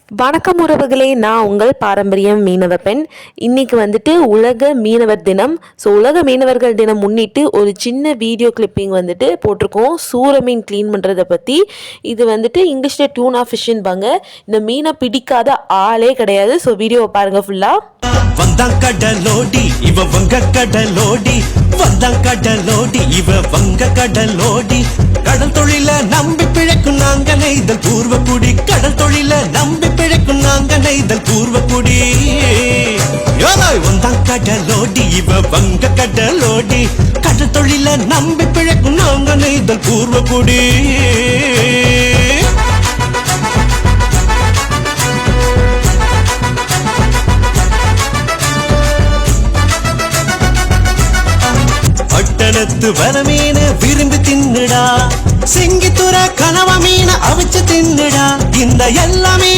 வணக்கம் உறவுகளே, நான் உங்கள் பாரம்பரியம் மீனவ பெண். இன்னைக்கு வந்துட்டு உலக மீனவர் தினம். ஸோ உலக மீனவர்கள் தினம் முன்னிட்டு ஒரு சின்ன வீடியோ கிளிப்பிங் வந்துட்டு போட்டிருக்கோம். சூற மீன் க்ளீன் பண்ணுறதை பற்றி. இது வந்துட்டு இங்கிலீஷில் டியூனா ஃபிஷ்ஷுன்பாங்க. இந்த மீனை பிடிக்காத ஆளே கிடையாது. ஸோ வீடியோவை பாருங்கள் ஃபுல்லாக. வந்தான் கடலோடி இவ வங்க கடலோடி, வந்தான் கடலோடி இவ வங்க கடலோடி. கடல் தொழில நம்பி பிழைக்கும் நாங்க நெய்தல் பூர்வ குடி, கடல் தொழில நம்பி பிழைக்கும் நாங்க நெய்தல் பூர்வ குடி. வந்தான் கடலோடி இவ வங்க கடலோடி, கடல் தொழில நம்பி பிழைக்கும் நாங்க நெய்தல் பூர்வ குடி. பட்டணத்து வர மீன விரும்பி தின்னுடா, சிங்கித்துற கனவ மீன அவிச்சு தின்னுடா. இந்த எல்லாமே